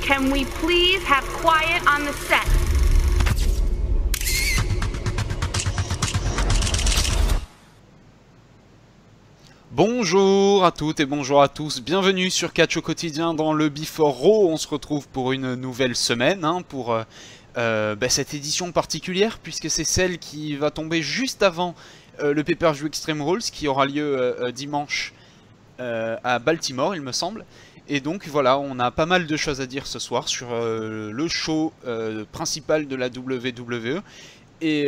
Can we please have quiet on the set? Bonjour à toutes et bonjour à tous, bienvenue sur Catch au quotidien dans le Before Raw. On se retrouve pour une nouvelle semaine, pour cette édition particulière, puisque c'est celle qui va tomber juste avant le Pay-Per-View Extreme Rules, qui aura lieu dimanche à Baltimore, il me semble. Et donc voilà, on a pas mal de choses à dire ce soir sur le show principal de la WWE. Et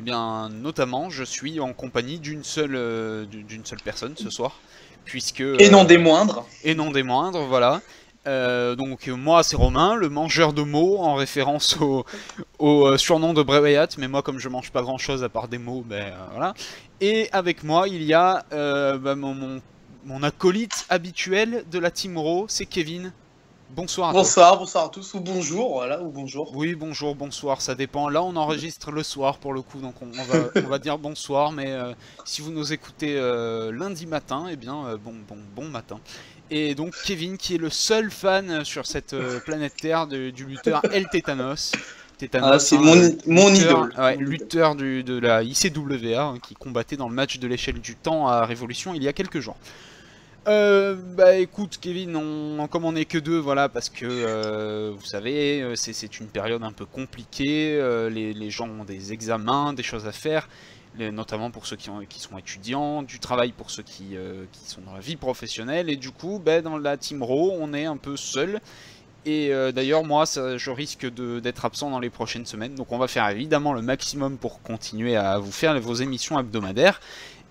bien notamment, je suis en compagnie d'une seule personne ce soir, puisque et non des moindres. Et non des moindres, voilà. Donc moi c'est Romain, le mangeur de mots, en référence au surnom de Bray Wyatt, mais moi comme je mange pas grand chose à part des mots, voilà. Et avec moi il y a mon acolyte habituel de la Team Raw, c'est Kevin. Bonsoir à toi. Bonsoir à tous, ou bonjour, voilà, ou bonjour. Oui, bonjour, bonsoir, ça dépend. Là, on enregistre le soir pour le coup, donc on va dire bonsoir, mais si vous nous écoutez lundi matin, eh bien, bon matin. Et donc, Kevin, qui est le seul fan sur cette planète Terre du lutteur El Tétanos. C'est mon idole. Ouais, lutteur de la ICWA, qui combattait dans le match de l'échelle du temps à Révolution il y a quelques jours. Écoute Kevin, comme on est que deux, voilà, parce que vous savez, c'est une période un peu compliquée, les gens ont des examens, des choses à faire, notamment pour ceux qui sont étudiants, du travail pour ceux qui sont dans la vie professionnelle, et du coup, dans la Team Raw, on est un peu seul, et d'ailleurs moi, je risque d'être absent dans les prochaines semaines, donc on va faire évidemment le maximum pour continuer à vous faire vos émissions hebdomadaires.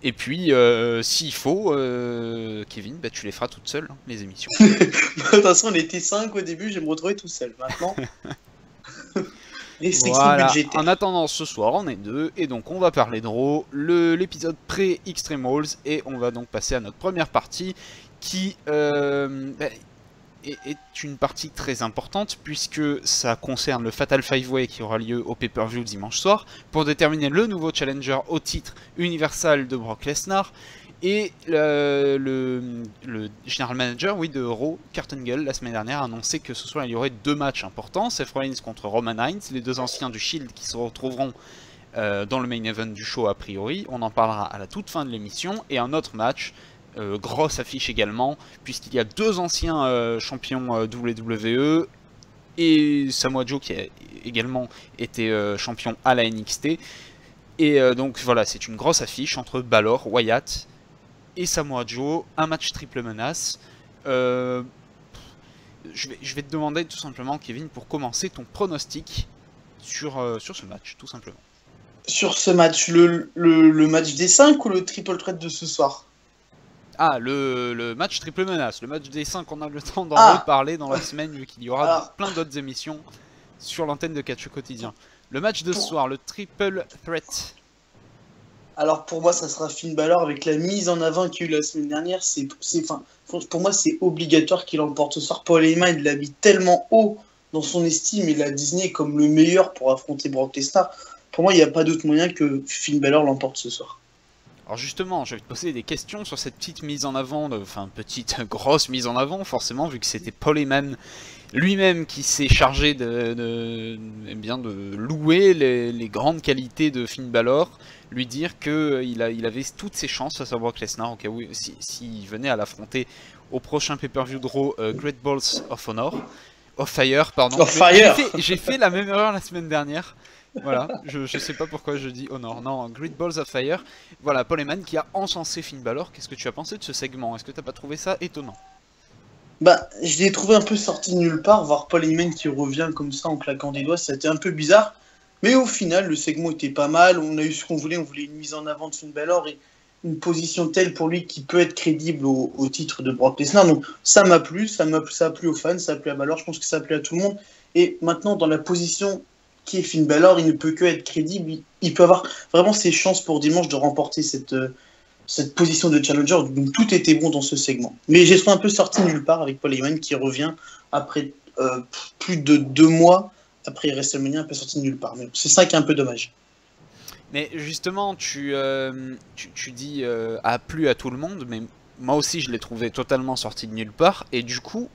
Et puis, s'il faut, Kevin, tu les feras toute seule, hein, les émissions. De toute façon, on était 5 au début, je vais me retrouver tout seul. Maintenant, voilà. En attendant, ce soir, on est 2, et donc on va parler de Raw, l'épisode pré-Extreme Rules, et on va donc passer à notre première partie, qui est une partie très importante, puisque ça concerne le Fatal 5-Way qui aura lieu au Pay-Per-View dimanche soir, pour déterminer le nouveau challenger au titre universal de Brock Lesnar, et le general manager de Raw, Kurt Angle, la semaine dernière, a annoncé que ce soir il y aurait 2 matchs importants, Seth Rollins contre Roman Reigns, les 2 anciens du Shield qui se retrouveront dans le main event du show a priori, on en parlera à la toute fin de l'émission, et un autre match, grosse affiche également, puisqu'il y a 2 anciens champions WWE et Samoa Joe qui a également été champion à la NXT. Et donc voilà, c'est une grosse affiche entre Balor, Wyatt et Samoa Joe, un match triple menace. Je vais te demander tout simplement, Kevin, pour commencer ton pronostic sur ce match, tout simplement. Sur ce match, le match des 5 ou le triple threat de ce soir? Ah, le match triple menace, le match des 5, on a le temps d'en reparler dans la semaine, vu qu'il y aura plein d'autres émissions sur l'antenne de Catch quotidien. Le match de ce soir, le triple threat. Alors pour moi, ça sera Finn Balor avec la mise en avant qu'il y a eu la semaine dernière. Pour moi, c'est obligatoire qu'il emporte ce soir. Paul Heyman, il l'a mis tellement haut dans son estime, il l'a désigné comme le meilleur pour affronter Brock Lesnar. Pour moi, il n'y a pas d'autre moyen que Finn Balor l'emporte ce soir. Alors justement, je vais te poser des questions sur cette petite mise en avant, grosse mise en avant forcément, vu que c'était Paul Heyman lui-même qui s'est chargé de louer les grandes qualités de Finn Balor, lui dire qu'il avait toutes ses chances face à Brock Lesnar, au cas où s'il venait à l'affronter au prochain pay-per-view de Raw, Great Balls of Fire, pardon. J'ai fait la même erreur la semaine dernière. Voilà, je sais pas pourquoi je dis Honor, non, Great Balls of Fire. Voilà, Paul Heyman qui a encensé Finn Balor. Qu'est-ce que tu as pensé de ce segment? Est-ce que t'as pas trouvé ça étonnant? Je l'ai trouvé un peu sorti de nulle part, voir Paul Heyman qui revient comme ça en claquant des doigts, c'était un peu bizarre. Mais au final, le segment était pas mal, on a eu ce qu'on voulait, on voulait une mise en avant de Finn Balor et une position telle pour lui qui peut être crédible au titre de Brock Lesnar. Donc ça m'a plu, ça a plu aux fans, ça a plu à Balor, je pense que ça a plu à tout le monde. Et maintenant, dans la position qui est Finn Balor, il ne peut que être crédible, il peut avoir vraiment ses chances pour dimanche de remporter cette position de challenger, donc tout était bon dans ce segment. Mais j'ai trouvé un peu sorti nulle part avec Paul Heyman qui revient après plus de 2 mois après WrestleMania, un peu sorti nulle part. Mais c'est ça qui est un peu dommage. Mais justement, tu dis a plu à tout le monde, mais moi aussi je l'ai trouvé totalement sorti de nulle part, et du coup,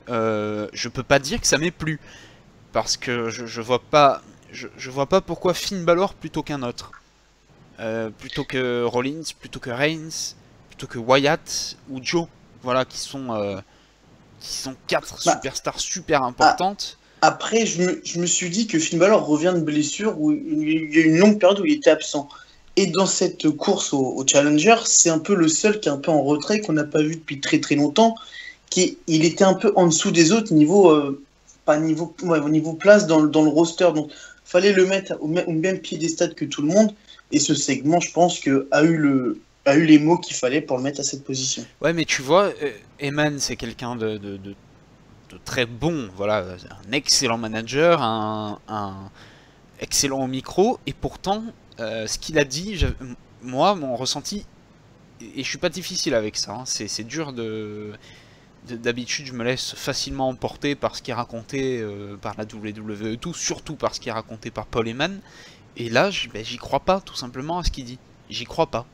je peux pas dire que ça m'est plu. Parce que je vois pas pourquoi Finn Balor plutôt qu'un autre. Plutôt que Rollins, plutôt que Reigns, plutôt que Wyatt ou Joe. Voilà, qui sont 4 superstars super importantes. Après, je me suis dit que Finn Balor revient de blessure où il y a une longue période où il était absent. Et dans cette course au Challenger, c'est un peu le seul qui est un peu en retrait, qu'on n'a pas vu depuis très très longtemps. Il était un peu en dessous des autres niveau, au niveau place dans le roster. Donc, fallait le mettre au même piédestal que tout le monde. Et ce segment, je pense, a eu les mots qu'il fallait pour le mettre à cette position. Ouais, mais tu vois, Heyman, c'est quelqu'un de très bon. Voilà, un excellent manager, un excellent au micro. Et pourtant, ce qu'il a dit, moi, mon ressenti, et je suis pas difficile avec ça, hein, c'est dur d'habitude, je me laisse facilement emporter par ce qui est raconté par la WWE et tout, surtout par ce qui est raconté par Paul Heyman. Et là, j'y crois pas, tout simplement, à ce qu'il dit. J'y crois pas.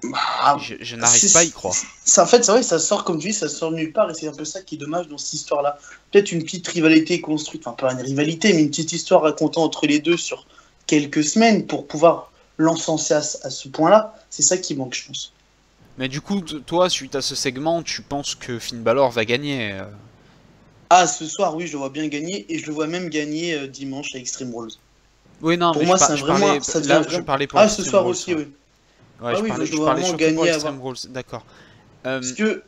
Je n'arrive pas à y croire. En fait, c'est vrai, ça sort, comme tu dis, ça sort nulle part, et c'est un peu ça qui est dommage dans cette histoire-là. Peut-être une petite rivalité construite, enfin pas une rivalité, mais une petite histoire racontée entre les deux sur quelques semaines pour pouvoir l'encenser à ce point-là. C'est ça qui manque, je pense. Mais du coup, toi, suite à ce segment, tu penses que Finn Balor va gagner Ah, ce soir, oui, je le vois bien gagner, et je le vois même gagner dimanche à Extreme Rules. Oui, non, pour mais moi, je parlais pour ce Extreme soir Rules, aussi, oui. Ouais, je parlais surtout pour Extreme Rules, d'accord. Parce que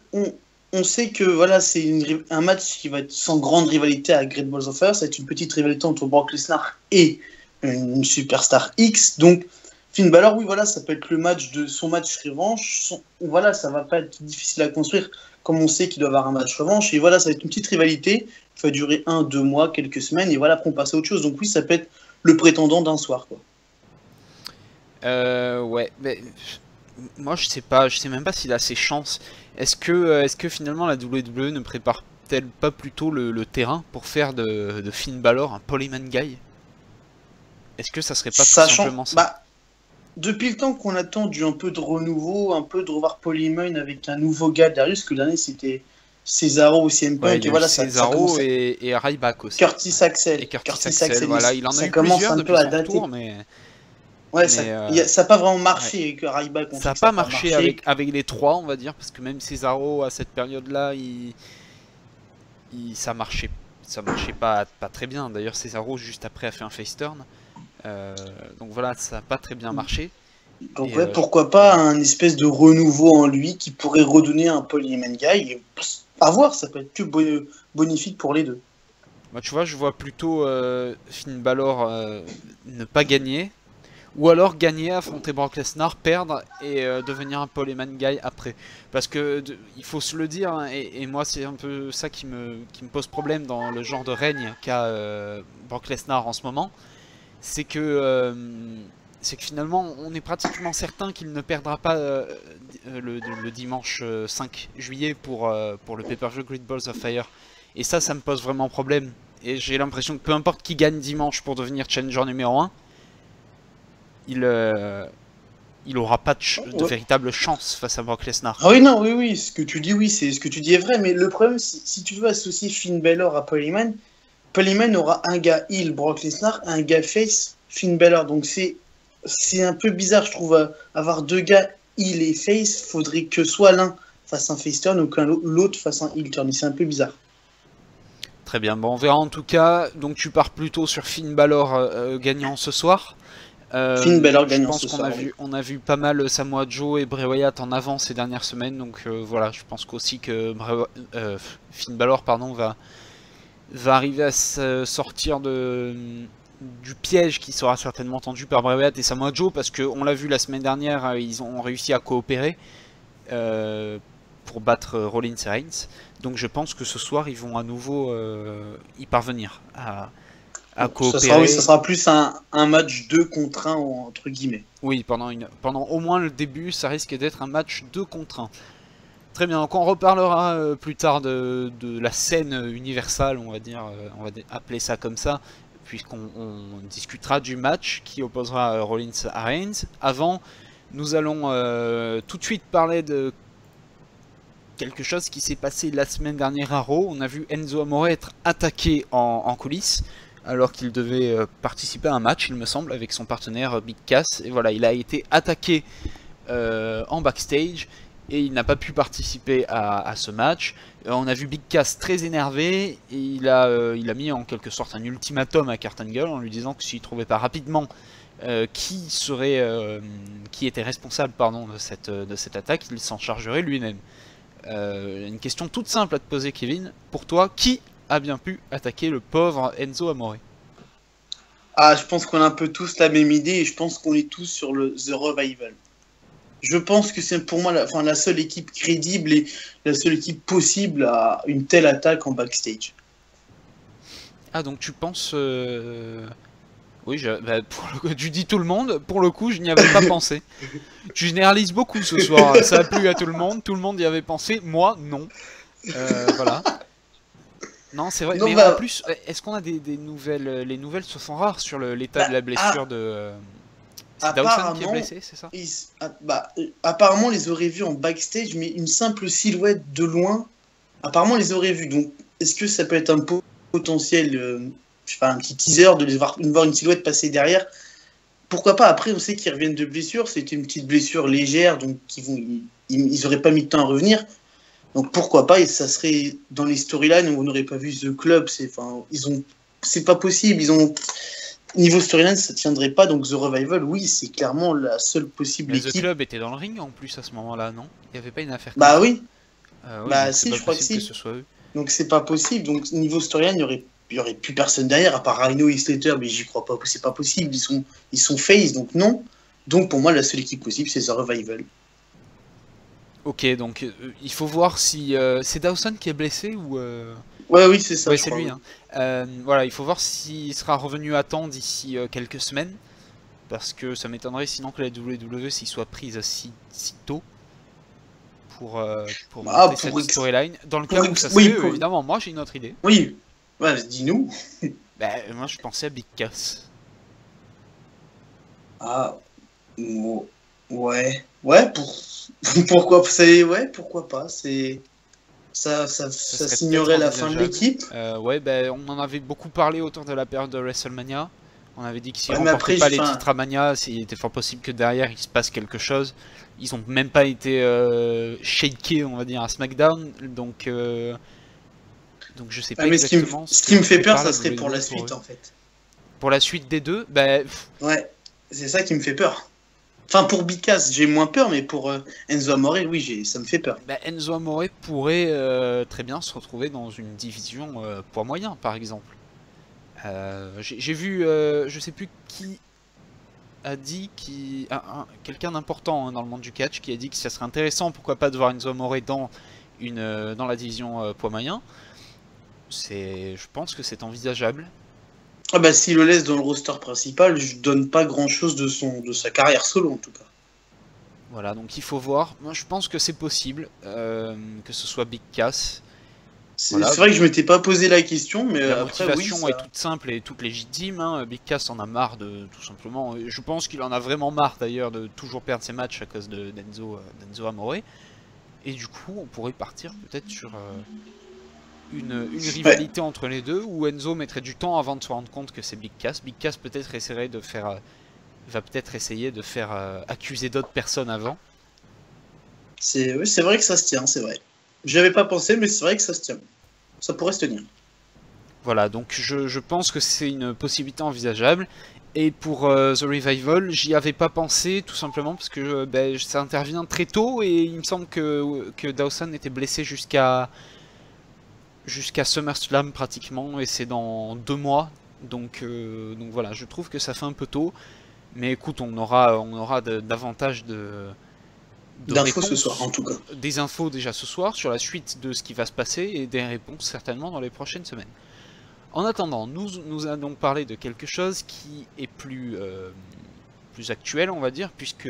on sait que voilà, c'est un match qui va être sans grande rivalité à Great Balls of Fire. Ça va être une petite rivalité entre Brock Lesnar et une superstar X. Donc Finn Balor, oui, voilà, ça peut être le match de son match revanche. Voilà, ça va pas être difficile à construire, comme on sait qu'il doit avoir un match revanche. Et voilà, ça va être une petite rivalité qui va durer 1-2 mois, quelques semaines. Et voilà, après on passe à autre chose. Donc oui, ça peut être le prétendant d'un soir, quoi. Ouais, mais moi je sais même pas s'il a ses chances. Est-ce que finalement la WWE ne prépare-t-elle pas plutôt le terrain pour faire de Finn Balor un Paul Heyman guy? Est-ce que ça serait pas tout simplement ça? Depuis le temps qu'on attend un peu de renouveau, un peu de revoir Paul Heyman avec un nouveau gars derrière, parce que l'année c'était Cesaro ou CM Punk, ouais, et voilà, Cesaro et Ryback aussi. Curtis Axel. Et Curtis Axel, voilà, il en a eu commence plusieurs un peu à dater. Retour, mais... Ouais, ça n'a pas vraiment marché avec Ryback. Ça n'a pas marché avec les trois, on va dire, parce que même Cesaro, à cette période-là, ça marchait pas très bien. D'ailleurs, Cesaro, juste après, a fait un face turn. Donc voilà, ça n'a pas très bien marché. Donc ouais, pourquoi pas un espèce de renouveau en lui qui pourrait redonner un Paul Heyman guy. À voir, ça peut être que bénéfique pour les deux. Bah, tu vois, je vois plutôt Finn Balor ne pas gagner. Ou alors gagner, affronter Brock Lesnar, perdre et devenir un Paul Heyman guy après. Parce que il faut se le dire, hein, et moi c'est un peu ça qui me pose problème dans le genre de règne qu'a Brock Lesnar en ce moment. C'est que finalement on est pratiquement certain qu'il ne perdra pas le dimanche 5 juillet pour le pay-per-view Great Balls of Fire. Et ça me pose vraiment problème. Et j'ai l'impression que peu importe qui gagne dimanche pour devenir challenger numéro 1, il aura pas de véritable chance face à Brock Lesnar. Ah oui, non, oui, ce que tu dis, oui, c'est ce que tu dis est vrai, mais le problème, si tu veux associer Finn Balor à Paul Heyman aura un gars heel, Brock Lesnar, un gars face, Finn Balor. Donc c'est un peu bizarre, je trouve, avoir deux gars heel et face. Faudrait que soit l'un fasse un face turn ou que l'autre fasse un heel turn. C'est un peu bizarre. Très bien, bon, on verra en tout cas. Donc tu pars plutôt sur Finn Balor gagnant ce soir. Finn Balor gagnant ce soir. Je pense qu'on a vu pas mal Samoa Joe et Bray Wyatt en avant ces dernières semaines. Donc voilà, je pense qu'aussi que Finn Balor va arriver à se sortir du piège qui sera certainement tendu par Bray Wyatt et Samoa Joe, parce qu'on l'a vu la semaine dernière, ils ont réussi à coopérer pour battre Rollins et Reigns. Donc je pense que ce soir ils vont à nouveau y parvenir à coopérer. Ça sera plus un match 2 contre 1 entre guillemets. Oui, pendant au moins le début, ça risque d'être un match 2 contre 1. Très bien, donc on reparlera plus tard de la scène universelle, on va appeler ça comme ça, puisqu'on discutera du match qui opposera Rollins à Reigns. Avant, nous allons tout de suite parler de quelque chose qui s'est passé la semaine dernière à Raw. On a vu Enzo Amore être attaqué en coulisses, alors qu'il devait participer à un match, il me semble, avec son partenaire Big Cass. Et voilà, il a été attaqué en backstage, et il n'a pas pu participer à ce match. On a vu Big Cass très énervé, et il a mis en quelque sorte un ultimatum à Kurt Angle en lui disant que s'il ne trouvait pas rapidement qui était responsable de cette attaque, il s'en chargerait lui-même. Une question toute simple à te poser, Kevin. Pour toi, qui a bien pu attaquer le pauvre Enzo Amore? Ah, je pense qu'on a un peu tous la même idée et je pense qu'on est tous sur le The Revival. Je pense que c'est pour moi la seule équipe crédible et la seule équipe possible à une telle attaque en backstage. Ah, donc tu penses... Oui, tu dis tout le monde, pour le coup je n'y avais pas pensé. Tu généralises beaucoup ce soir, ça a plu à tout le monde y avait pensé, moi non. Voilà. Non, c'est vrai, Non, mais bah, en plus, est-ce qu'on a des nouvelles? Les nouvelles se font rares sur l'état de la blessure de... C'est Dawson qui est blessé, c'est ça? Apparemment, les aurait vus en backstage, mais une simple silhouette de loin, apparemment, les aurait vus. Donc, est-ce que ça peut être un potentiel, je sais pas, un petit teaser de voir une silhouette passer derrière? Pourquoi pas? Après, on sait qu'ils reviennent de blessure, c'était une petite blessure légère, donc ils auraient pas mis de temps à revenir. Donc pourquoi pas? Et ça serait dans les storylines où on n'aurait pas vu The Club. C'est pas possible. Niveau storyline, ça tiendrait pas. Donc The Revival, oui, c'est clairement la seule possible équipe. The Club était dans le ring en plus à ce moment-là, non? Il n'y avait pas une affaire. Bah oui. Oui, si, je crois que si. Que ce soit eux. Donc c'est pas possible. Donc niveau storyline, il y aurait plus personne derrière à part Rhino et Slater, mais j'y crois pas. C'est pas possible. Ils sont face, donc non. Donc pour moi, la seule équipe possible, c'est The Revival. Ok, donc il faut voir si c'est Dawson qui est blessé ou. Ouais, oui, c'est ça. Ouais, c'est lui. Hein. Voilà, il faut voir s'il sera revenu à temps d'ici quelques semaines, parce que ça m'étonnerait sinon que la WWE s'y soit prise si tôt pour monter cette storyline. Dans le cas où ça se fait, évidemment, moi j'ai une autre idée. Oui, ouais, dis-nous. Moi je pensais à Big Cass. Ah, ouais, pourquoi pas, ça signerait la fin de l'équipe. On en avait beaucoup parlé autour de la période de WrestleMania. On avait dit que s'ils remportaient pas les titres à Mania, il était fort possible que derrière il se passe quelque chose. Ils ont même pas été shakés, on va dire, à SmackDown, donc je sais pas exactement. Ce qui me fait peur, ça serait pour la suite en fait. Pour la suite des deux, ouais, c'est ça qui me fait peur. Enfin, pour Big Cass, j'ai moins peur, mais pour Enzo Amore, oui, ça me fait peur. Enzo Amore pourrait très bien se retrouver dans une division poids moyen, par exemple. J'ai vu, je sais plus qui a dit, quelqu'un d'important dans le monde du catch, qui a dit que ça serait intéressant, pourquoi pas, de voir Enzo Amore dans la division poids moyen. Je pense que c'est envisageable. Ah bah s'il le laisse dans le roster principal, je donne pas grand chose de sa carrière solo en tout cas. Voilà, donc il faut voir. Moi je pense que c'est possible que ce soit Big Cass. C'est vrai que je m'étais pas posé la question, mais la après, motivation est toute simple et toute légitime. Hein. Big Cass en a marre tout simplement. Je pense qu'il en a vraiment marre d'ailleurs de toujours perdre ses matchs à cause d'Enzo Amore. Et du coup, on pourrait partir peut-être sur une rivalité entre les deux, où Enzo mettrait du temps avant de se rendre compte que c'est Big Cass. Big Cass peut-être va peut-être essayer de faire accuser d'autres personnes avant. C'est vrai que ça se tient, c'est vrai. J'y avais pas pensé, mais c'est vrai que ça se tient. Ça pourrait se tenir. Voilà, donc je pense que c'est une possibilité envisageable. Et pour The Revival, j'y avais pas pensé, tout simplement parce que ça intervient très tôt, et il me semble que Dawson était blessé jusqu'à SummerSlam pratiquement, et c'est dans 2 mois, donc voilà, je trouve que ça fait un peu tôt, mais écoute, on aura davantage d'infos ce soir en tout cas. Des infos déjà ce soir sur la suite de ce qui va se passer, et des réponses certainement dans les prochaines semaines. En attendant, nous allons parler de quelque chose qui est plus actuel, on va dire, puisque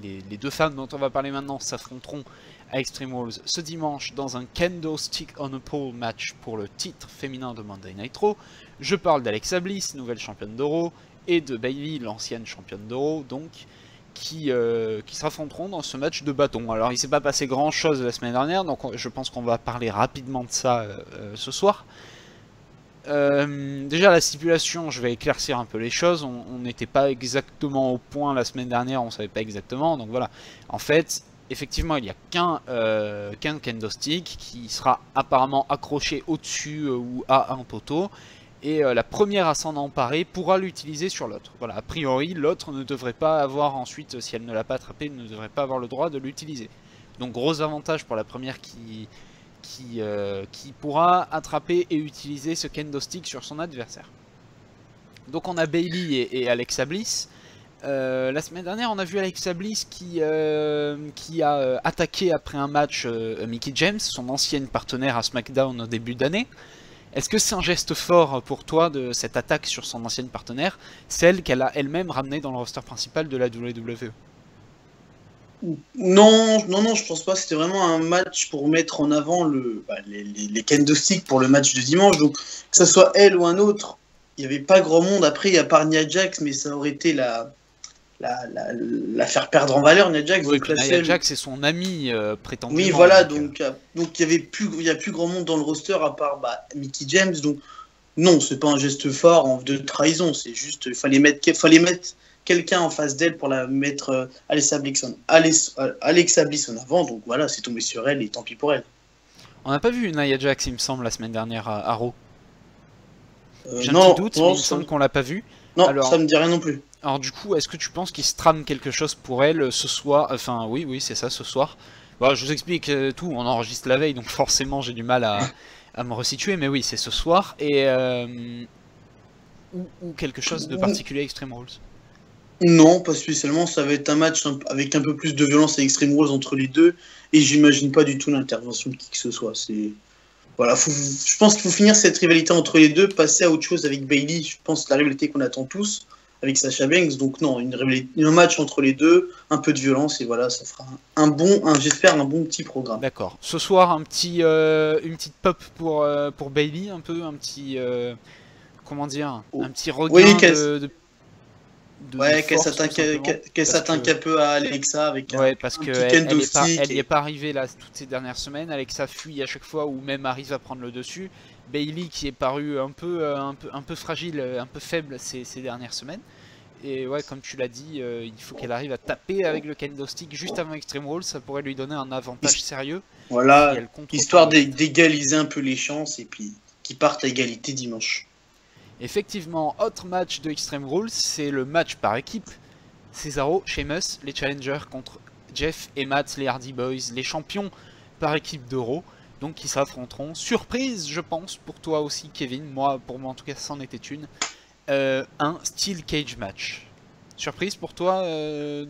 les deux femmes dont on va parler maintenant s'affronteront à Extreme Rules ce dimanche dans un Kendo Stick on a Pole match pour le titre féminin de Monday Night Raw. Je parle d'Alexa Bliss, nouvelle championne d'Euro, et de Bayley, l'ancienne championne d'Euro, donc, qui s'affronteront dans ce match de bâton. Alors il s'est pas passé grand chose la semaine dernière, donc je pense qu'on va parler rapidement de ça ce soir. Déjà la stipulation, je vais éclaircir un peu les choses, on n'était pas exactement au point la semaine dernière, on savait pas exactement, donc voilà. En fait, effectivement il n'y a qu'un kendo stick qui sera apparemment accroché au-dessus ou à un poteau, et la première à s'en emparer pourra l'utiliser sur l'autre. Voilà, a priori l'autre ne devrait pas avoir ensuite, si elle ne l'a pas attrapé, ne devrait pas avoir le droit de l'utiliser. Donc gros avantage pour la première qui pourra attraper et utiliser ce kendo stick sur son adversaire. Donc on a Bayley et Alexa Bliss. La semaine dernière on a vu Alexa Bliss qui a attaqué après un match Mickie James, son ancienne partenaire à SmackDown au début d'année. Est-ce que c'est un geste fort pour toi de cette attaque sur son ancienne partenaire, celle qu'elle a elle-même ramenée dans le roster principal de la WWE? Non, je pense pas. C'était vraiment un match pour mettre en avant les kendo sticks pour le match de dimanche. Donc, que ce soit elle ou un autre, il n'y avait pas grand monde. Après, à part Nia Jax, mais ça aurait été la faire perdre en valeur, Nia Jax. Oui, Nia Jax, c'est son ami prétendument. Oui, voilà. Donc il y a plus grand monde dans le roster à part Mickie James. Donc, non, c'est pas un geste fort de trahison. C'est juste, il fallait mettre quelqu'un en face d'elle pour la mettre Alexa Bliss en avant, donc voilà, c'est tombé sur elle et tant pis pour elle. On n'a pas vu Nia Jax, il me semble, la semaine dernière à Raw. J'ai un petit doute, mais il me semble qu'on l'a pas vu. Non, alors, ça me dit rien non plus. Alors du coup, est-ce que tu penses qu'il se trame quelque chose pour elle ce soir? Enfin, oui, c'est ça, ce soir. Bon, je vous explique tout, on enregistre la veille, donc forcément j'ai du mal à me resituer, mais oui, c'est ce soir, et ou quelque chose de particulier à Extreme Rules. Non, pas spécialement. Ça va être un match avec un peu plus de violence à Extreme Rules entre les deux. Et j'imagine pas du tout l'intervention de qui que ce soit. Voilà, je pense qu'il faut finir cette rivalité entre les deux, passer à autre chose avec Bayley. Je pense que la rivalité qu'on attend tous avec Sasha Banks. Donc non, un match entre les deux, un peu de violence. Et voilà, ça fera j'espère un bon petit programme. D'accord. Ce soir, une petite pop pour Bayley. Un petit... comment dire, un petit regain qu'elle s'attaque un peu à Alexa avec parce qu'elle n'y est pas arrivée là toutes ces dernières semaines. Alexa fuit à chaque fois ou même arrive à prendre le dessus. Bayley qui est paru un peu fragile, un peu faible ces dernières semaines. Et ouais, comme tu l'as dit, il faut qu'elle arrive à taper avec le kendo stick juste avant Extreme Rules, ça pourrait lui donner un avantage sérieux. Voilà, histoire d'égaliser un peu les chances et puis qu'ils partent à égalité dimanche. Effectivement, autre match de Extreme Rules, c'est le match par équipe. Cesaro, Sheamus, les challengers contre Jeff et Matt, les Hardy Boys, les champions par équipe d'Euro, donc qui s'affronteront. Surprise, je pense, pour toi aussi, Kevin. Pour moi en tout cas, c'en était une. Un Steel Cage match. Surprise pour toi,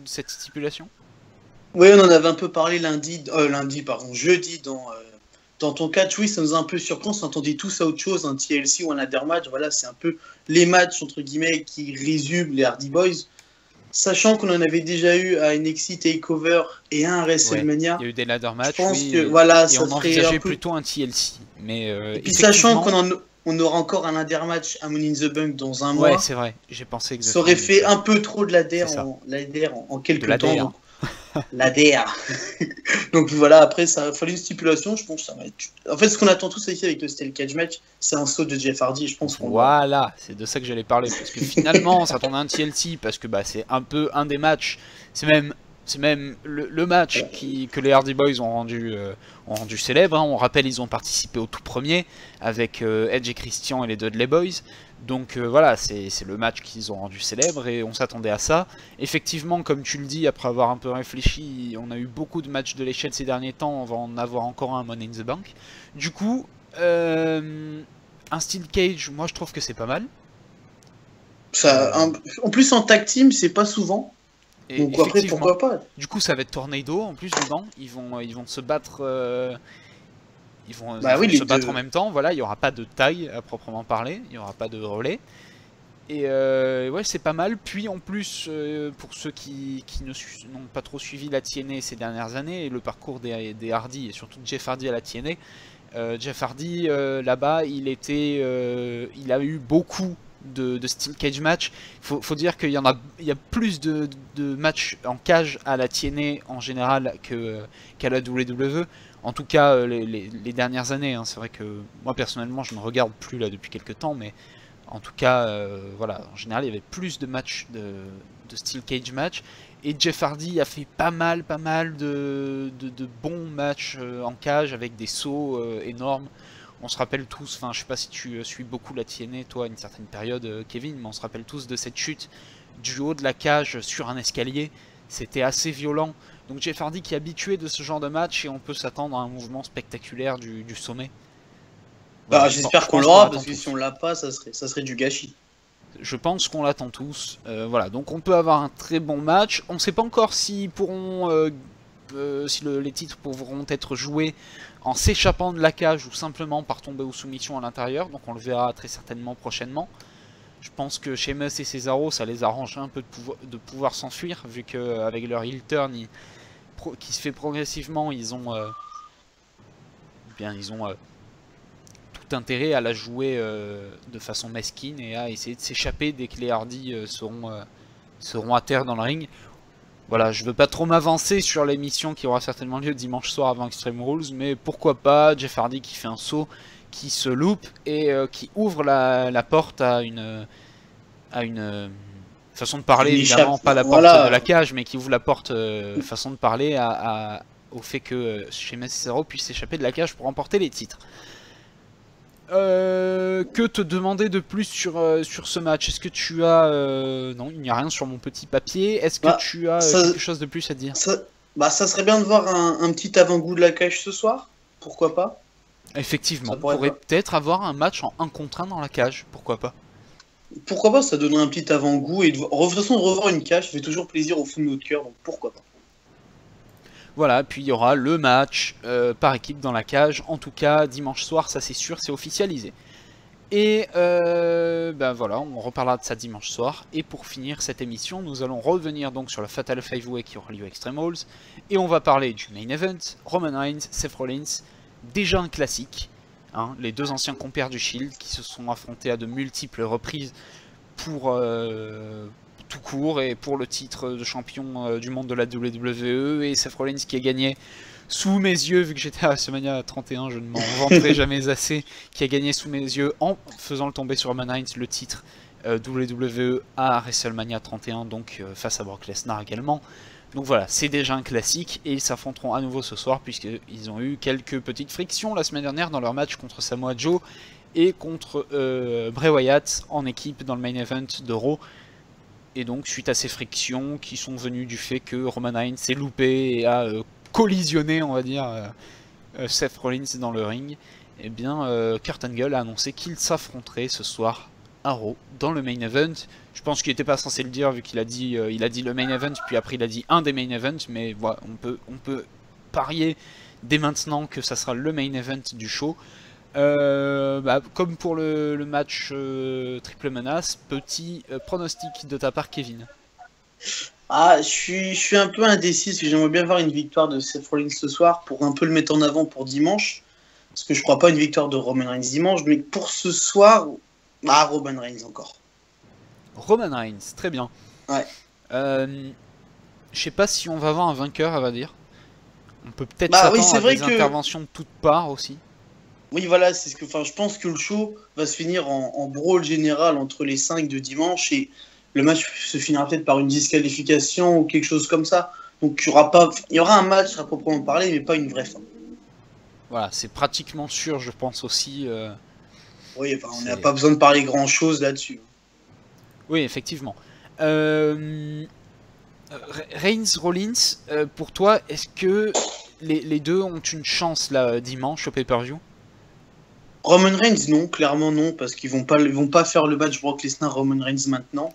cette stipulation? Oui, on en avait un peu parlé jeudi dans ton catch. Oui, ça nous a un peu surpris, on s'entendait tous à autre chose, un TLC ou un ladder match. Voilà, c'est un peu les matchs entre guillemets qui résument les Hardy Boys. Sachant qu'on en avait déjà eu à NXT TakeOver et un à WrestleMania. Il y a eu des ladder matchs, je pense que voilà, ça on envisageait plutôt un TLC. Mais et puis sachant qu'on aura encore un ladder match à Money in the Bank dans un mois. Ouais, c'est vrai, j'ai pensé exactement. Ça aurait fait un peu trop de ladder en quelques temps. Donc, ladder. Donc voilà, après ça a fallu une stipulation, je pense que ça va être... En fait, ce qu'on attend tous ici avec le Steel Cage match, c'est un saut de Jeff Hardy, je pense qu'on voilà, c'est de ça que j'allais parler, parce que finalement, on s'attendait à un TLC, parce que c'est un peu un des matchs, c'est même le match que les Hardy Boys ont rendu célèbre. Hein. On rappelle, ils ont participé au tout premier, avec Edge et Christian et les Dudley Boys. Donc voilà, c'est le match qu'ils ont rendu célèbre et on s'attendait à ça. Effectivement, comme tu le dis, après avoir un peu réfléchi, on a eu beaucoup de matchs de l'échelle ces derniers temps, on va en avoir encore un Money in the Bank. Du coup, un Steel Cage, moi je trouve que c'est pas mal. En plus en tag team, c'est pas souvent. Et donc après, pourquoi pas. Du coup, ça va être Tornado en plus dedans, ils vont se battre... Ils vont se battre en même temps, voilà, il n'y aura pas de taille à proprement parler, il n'y aura pas de relais. Et ouais, c'est pas mal. Puis en plus, pour ceux qui n'ont pas trop suivi la TNA ces dernières années, et le parcours des Hardy, et surtout Jeff Hardy à la TNA, Jeff Hardy, là-bas, il a eu beaucoup de Steel Cage match. Faut dire qu'il y a plus de matchs en cage à la TNA en général qu'à la WWE. En tout cas, les dernières années. Hein. C'est vrai que moi personnellement, je ne regarde plus là depuis quelques temps, mais en tout cas, voilà, en général, il y avait plus de matchs de Steel Cage match. Et Jeff Hardy a fait pas mal de bons matchs en cage avec des sauts énormes. On se rappelle tous, enfin je sais pas si tu suis beaucoup la TNA toi à une certaine période Kevin, mais on se rappelle tous de cette chute du haut de la cage sur un escalier. C'était assez violent. Donc Jeff Hardy qui est habitué de ce genre de match et on peut s'attendre à un mouvement spectaculaire du sommet. Bah, Voilà, j'espère qu'on l'aura parce que si on l'a pas, ça serait du gâchis. Je pense qu'on l'attend tous. Voilà, donc on peut avoir un très bon match. On ne sait pas encore s'ils pourront, si les titres pourront être joués en s'échappant de la cage ou simplement par tomber aux soumissions à l'intérieur. Donc on le verra très certainement prochainement. Je pense que Sheamus et Cesaro, ça les arrange un peu de pouvoir s'enfuir, vu qu'avec leur heel turn qui se fait progressivement, ils ont tout intérêt à la jouer de façon mesquine et à essayer de s'échapper dès que les Hardy seront à terre dans le ring. Voilà, je veux pas trop m'avancer sur l'émission qui aura certainement lieu dimanche soir avant Extreme Rules, mais pourquoi pas Jeff Hardy qui fait un saut, qui se loupe et qui ouvre la porte à une façon de parler, évidemment, pas la porte de la cage, mais qui ouvre la porte, façon de parler au fait que Sheamus et Cesaro puissent s'échapper de la cage pour remporter les titres. Que te demander de plus sur ce match? Est-ce que tu as... non, il n'y a rien sur mon petit papier. Est-ce que tu as quelque chose de plus à dire? Ça serait bien de voir un petit avant-goût de la cage ce soir. Pourquoi pas? Effectivement, on pourrait peut-être avoir un match en 1 contre 1 dans la cage. Pourquoi pas? Pourquoi pas, ça donnerait un petit avant-goût. Et de toute façon, de revoir une cage, ça fait toujours plaisir au fond de notre cœur. Donc pourquoi pas? Voilà, puis il y aura le match par équipe dans la cage, en tout cas dimanche soir, ça c'est sûr, c'est officialisé. Et ben voilà, on reparlera de ça dimanche soir. Et pour finir cette émission, nous allons revenir donc sur la Fatal 5-Way qui aura lieu à Extreme Rules. Et on va parler du main event, Roman Reigns, Seth Rollins, déjà un classique. Hein, les deux anciens compères du Shield qui se sont affrontés à de multiples reprises pour... tout court et pour le titre de champion du monde de la WWE, et Seth Rollins qui a gagné sous mes yeux, vu que j'étais à WrestleMania 31, je ne m'en vanterai jamais assez, qui a gagné sous mes yeux en faisant le tomber sur Roman Reigns le titre WWE à WrestleMania 31, donc face à Brock Lesnar également. Donc voilà, c'est déjà un classique et ils s'affronteront à nouveau ce soir puisqu'ils ont eu quelques petites frictions la semaine dernière dans leur match contre Samoa Joe et contre Bray Wyatt en équipe dans le main event de Raw. Et donc, suite à ces frictions qui sont venues du fait que Roman Reigns s'est loupé et a collisionné, on va dire, Seth Rollins dans le ring, eh bien, Kurt Angle a annoncé qu'il s'affronterait ce soir à Raw dans le main event. Je pense qu'il n'était pas censé le dire vu qu'il a dit le main event, puis après il a dit un des main events, mais voilà, on peut parier dès maintenant que ça sera le main event du show. Comme pour le match triple menace, petit pronostic de ta part, Kevin. Ah, je suis un peu indécis parce que j'aimerais bien voir une victoire de Seth Rollins ce soir pour un peu le mettre en avant pour dimanche. Parce que je crois pas une victoire de Roman Reigns dimanche, mais pour ce soir, Roman Reigns encore. Roman Reigns, très bien. Ouais. Je sais pas si on va avoir un vainqueur, à vrai dire. On peut peut-être s'attendre à des interventions de toutes parts aussi. Oui, voilà, c'est ce que. Enfin, je pense que le show va se finir en brawl général entre les 5 de dimanche et le match se finira peut-être par une disqualification ou quelque chose comme ça. Donc il y aura un match à proprement parler, mais pas une vraie fin. Voilà, c'est pratiquement sûr, je pense aussi. Oui, enfin, on n'a pas besoin de parler grand-chose là-dessus. Oui, effectivement. Reigns, Rollins, pour toi, est-ce que les deux ont une chance là dimanche au pay-per-view? Roman Reigns, non, clairement non, parce qu'ils vont pas faire le match Brock Lesnar-Roman Reigns maintenant.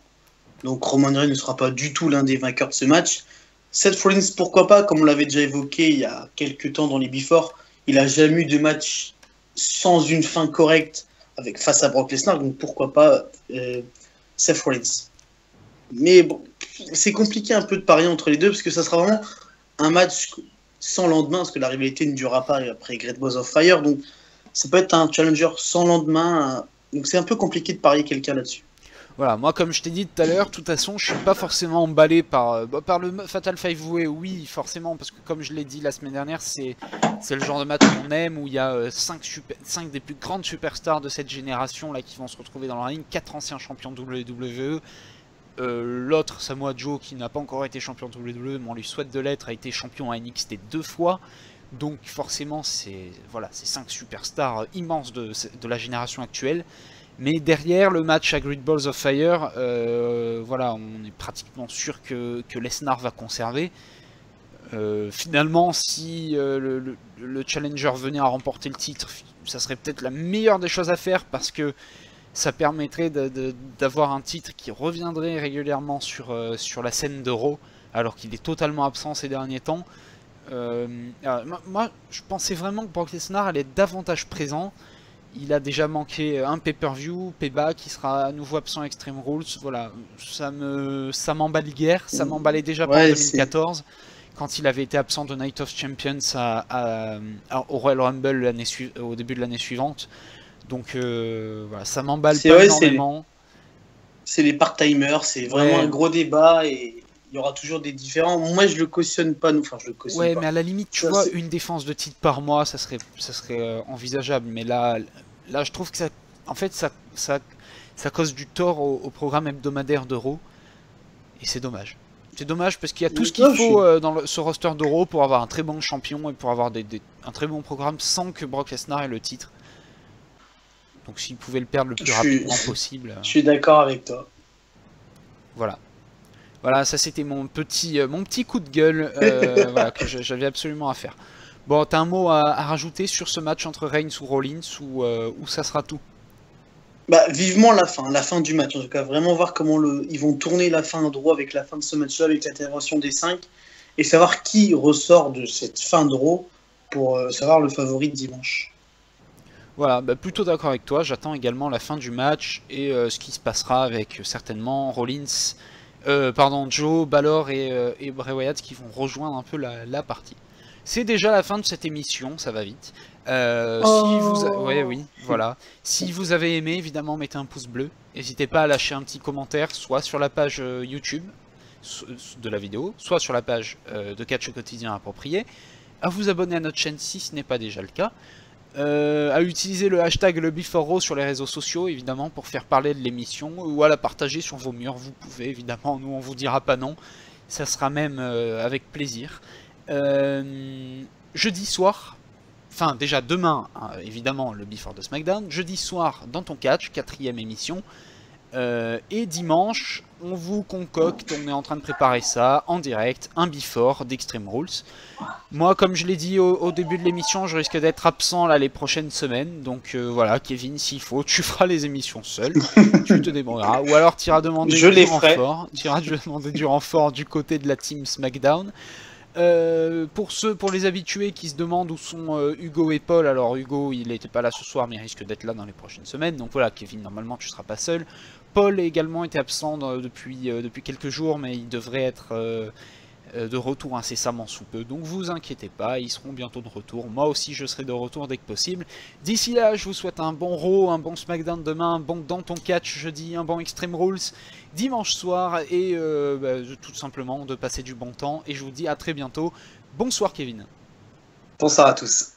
Donc Roman Reigns ne sera pas du tout l'un des vainqueurs de ce match. Seth Rollins, pourquoi pas, comme on l'avait déjà évoqué il y a quelques temps dans les Before, il a jamais eu de match sans une fin correcte face à Brock Lesnar, donc pourquoi pas Seth Rollins. Mais bon, c'est compliqué un peu de parier entre les deux, parce que ça sera vraiment un match sans lendemain, parce que la rivalité ne durera pas après Great Balls of Fire, donc ça peut être un challenger sans lendemain, donc c'est un peu compliqué de parier quelqu'un là-dessus. Voilà, moi comme je t'ai dit tout à l'heure, de toute façon je suis pas forcément emballé par le Fatal 5-Way, oui forcément, parce que comme je l'ai dit la semaine dernière, c'est le genre de match qu'on aime, où il y a 5 des plus grandes superstars de cette génération là qui vont se retrouver dans la ring, 4 anciens champions de WWE, l'autre Samoa Joe qui n'a pas encore été champion de WWE, mais on lui souhaite de l'être, a été champion à NXT 2 fois, donc forcément c'est voilà, 5 superstars immenses de la génération actuelle. Mais derrière le match à Great Balls of Fire, voilà, on est pratiquement sûr que Lesnar va conserver. Finalement, si le challenger venait à remporter le titre, ça serait peut-être la meilleure des choses à faire, parce que ça permettrait d'avoir un titre qui reviendrait régulièrement sur la scène de Raw, alors qu'il est totalement absent ces derniers temps. Moi, je pensais vraiment que Brock Lesnar allait être davantage présent. Il a déjà manqué un pay-per-view, Payback, qui sera à nouveau absent à Extreme Rules. Voilà, ça m'emballe guère. Ça m'emballait déjà pour 2014, quand il avait été absent de Night of Champions au Royal Rumble au début de l'année suivante. Donc voilà, ça m'emballe pas énormément. C'est les part-timers, c'est vraiment un gros débat et il y aura toujours des différents. Moi, je le cautionne pas, enfin, je le cautionne pas. Mais à la limite, tu vois, une défense de titre par mois, ça serait envisageable. Mais là, je trouve que ça, en fait, ça cause du tort au programme hebdomadaire d'Euro, et c'est dommage. C'est dommage parce qu'il y a tout ce qu'il faut dans ce roster d'Euro pour avoir un très bon champion et pour avoir un très bon programme sans que Brock Lesnar ait le titre. Donc, s'il pouvait le perdre le plus rapidement possible. Je suis d'accord avec toi. Voilà. Voilà, ça c'était mon petit coup de gueule voilà, que j'avais absolument à faire. Bon, t'as un mot à rajouter sur ce match entre Reigns ou Rollins, ou ça sera tout? Bah, vivement la fin du match. En tout cas, vraiment voir comment ils vont tourner la fin de Raw avec la fin de ce match-là, avec l'intervention des 5, et savoir qui ressort de cette fin de Raw pour savoir le favori de dimanche. Voilà, bah, plutôt d'accord avec toi. J'attends également la fin du match et ce qui se passera avec certainement Rollins. Joe, Balor et Bray Wyatt qui vont rejoindre un peu la partie. C'est déjà la fin de cette émission, ça va vite. Voilà. Si vous avez aimé, évidemment, mettez un pouce bleu. N'hésitez pas à lâcher un petit commentaire, soit sur la page YouTube de la vidéo, soit sur la page de Catch Quotidien approprié. À vous abonner à notre chaîne si ce n'est pas déjà le cas. À utiliser le hashtag LeBeForRaw sur les réseaux sociaux, évidemment, pour faire parler de l'émission, ou à la partager sur vos murs. Vous pouvez, évidemment, nous on vous dira pas non, ça sera même avec plaisir. Jeudi soir, enfin déjà demain, évidemment, le Before de SmackDown, jeudi soir dans ton catch, 4ème émission, et dimanche, on vous concocte, on est en train de préparer ça en direct, un Before d'Extreme Rules. Moi, comme je l'ai dit au début de l'émission, je risque d'être absent là les prochaines semaines, donc voilà, Kevin, s'il faut, tu feras les émissions seul, tu te débrouilleras, ou alors tu iras demander du renfort du côté de la team SmackDown. Pour les habitués qui se demandent où sont Hugo et Paul, alors Hugo il n'était pas là ce soir mais il risque d'être là dans les prochaines semaines, donc voilà, Kevin, normalement tu ne seras pas seul. Paul a également été absent depuis quelques jours, mais il devrait être de retour incessamment sous peu, donc vous inquiétez pas, ils seront bientôt de retour. Moi aussi je serai de retour dès que possible. D'ici là, je vous souhaite un bon Raw, un bon SmackDown demain, un bon Dans ton catch jeudi, un bon Extreme Rules dimanche soir, et tout simplement de passer du bon temps, et je vous dis à très bientôt. Bonsoir Kevin. Bonsoir à tous.